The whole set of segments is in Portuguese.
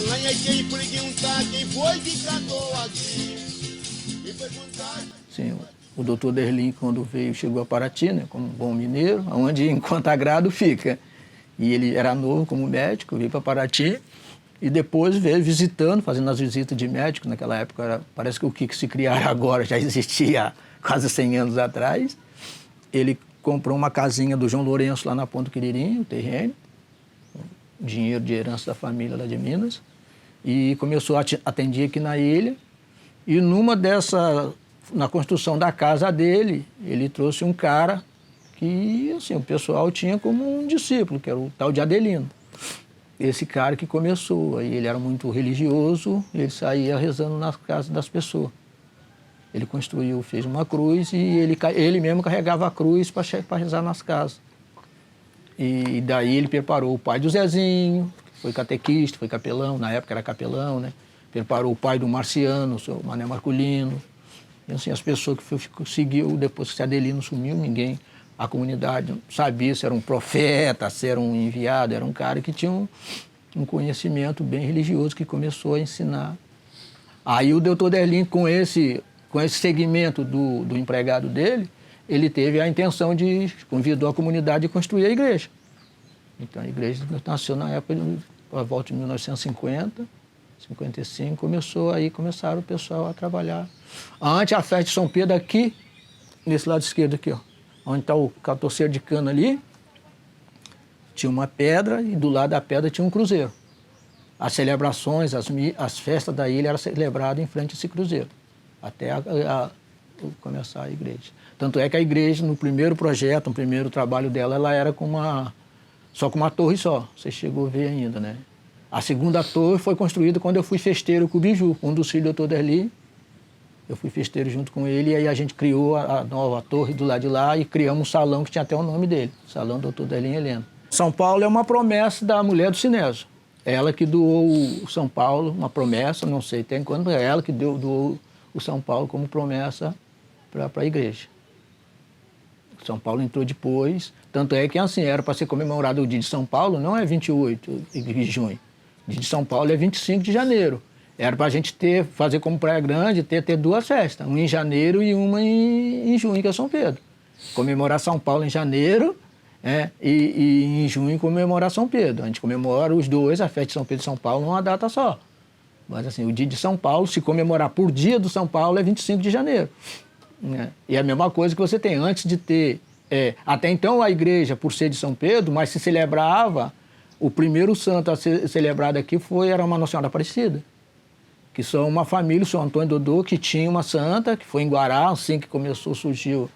mãe é quem perguntar quem foi que cantou aqui. E perguntar... Sim, o doutor Derlim, quando veio, chegou a Paraty, né, como bom mineiro, onde enquanto agrado fica. E ele era novo como médico, veio para Paraty e depois veio visitando, fazendo as visitas de médico. Naquela época, parece que o que se criaram agora já existia há quase 100 anos atrás. Ele comprou uma casinha do João Lourenço lá na Ponta do Quiririm, o terreno, dinheiro de herança da família lá de Minas, e começou a atender aqui na ilha. E na construção da casa dele, ele trouxe um cara que assim, o pessoal tinha como um discípulo, que era o tal de Adelino. Esse cara que começou, aí ele era muito religioso, ele saía rezando nas casas das pessoas. Ele construiu, fez uma cruz e ele mesmo carregava a cruz para rezar nas casas. E daí ele preparou o pai do Zezinho, que foi catequista, foi capelão, na época era capelão, né? Preparou o pai do Marciano, o seu Mané Marculino. E assim, as pessoas que seguiu, depois que Adelino sumiu, ninguém, a comunidade sabia se era um profeta, se era um enviado, era um cara que tinha um conhecimento bem religioso, que começou a ensinar. Aí o doutor Derlim, com esse segmento do empregado dele, ele teve a intenção de convidou a comunidade a construir a igreja. Então a igreja nasceu na época, por volta de 1950, 55, começaram o pessoal a trabalhar. Antes a festa de São Pedro aqui, nesse lado esquerdo aqui, ó, onde está o catorceiro de cana ali, tinha uma pedra e do lado da pedra tinha um cruzeiro. As celebrações, as festas da ilha eram celebradas em frente a esse cruzeiro, até começar a igreja. Tanto é que a igreja, no primeiro projeto, no primeiro trabalho dela, ela era só com uma torre só. Você chegou a ver ainda, né? A segunda torre foi construída quando eu fui festeiro com o Biju, um dos filhos do doutor Derli. Eu fui festeiro junto com ele e aí a gente criou a nova torre do lado de lá e criamos um salão que tinha até o nome dele, Salão Doutor Derli Helena. São Paulo é uma promessa da mulher do Sinésio. Ela que doou o São Paulo, uma promessa, não sei até quando, é ela que doou o São Paulo como promessa para a igreja. São Paulo entrou depois, tanto é que assim, era para ser comemorado o dia de São Paulo, não é 28 de junho. O dia de São Paulo é 25 de janeiro. Era para a gente fazer como Praia Grande, ter duas festas, uma em janeiro e uma em junho, que é São Pedro. Comemorar São Paulo em janeiro, e em junho comemorar São Pedro. A gente comemora os dois, a festa de São Pedro e São Paulo, numa data só. Mas assim, o dia de São Paulo, se comemorar por dia do São Paulo, é 25 de janeiro. Né? E é a mesma coisa que você tem antes de ter... até então a igreja, por ser de São Pedro, mas se celebrava... O primeiro santo a ser celebrado aqui era uma Nossa Senhora Aparecida, que são uma família, o São Antônio Dodô, que tinha uma santa, que foi em Guará, assim que surgiu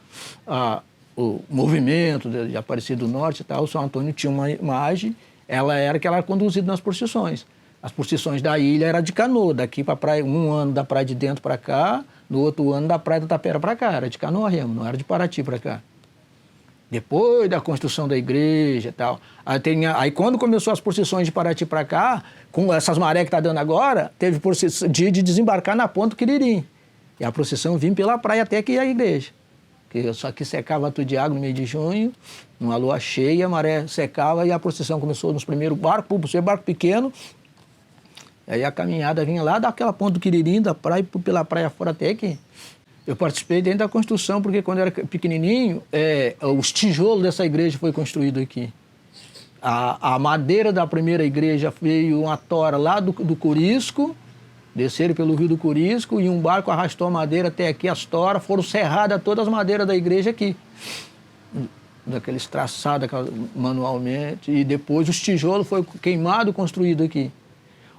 o movimento de Aparecida do Norte e tal. O São Antônio tinha uma imagem, ela era conduzida nas procissões. As procissões da ilha era de canoa, daqui para a praia, um ano da praia de dentro para cá, no outro ano da praia da Tapera para cá, era de canoa remo, não era de Paraty para cá. Depois da construção da igreja e tal. Aí quando começou as procissões de Paraty para cá, com essas marés que está dando agora, teve dia de desembarcar na Ponta do Quiririm. E a procissão vinha pela praia até que ia à igreja. Só que secava tudo de água no meio de junho, numa lua cheia, a maré secava e a procissão começou nos primeiros barcos, por ser barco pequeno. Aí a caminhada vinha lá daquela Ponta do Quiririm, da praia, pela praia fora até aqui. Eu participei dentro da construção, porque quando eu era pequenininho, os tijolos dessa igreja foi construído aqui. A madeira da primeira igreja veio uma tora lá do Corisco, desceram pelo rio do Corisco, e um barco arrastou a madeira até aqui, as toras, foram serradas todas as madeiras da igreja aqui. Daqueles traçados manualmente, e depois os tijolos foi queimado e construído aqui.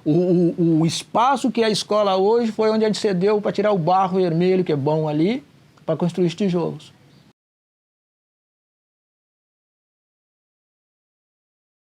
O espaço que é a escola hoje foi onde a gente cedeu para tirar o barro vermelho, que é bom ali, para construir os tijolos.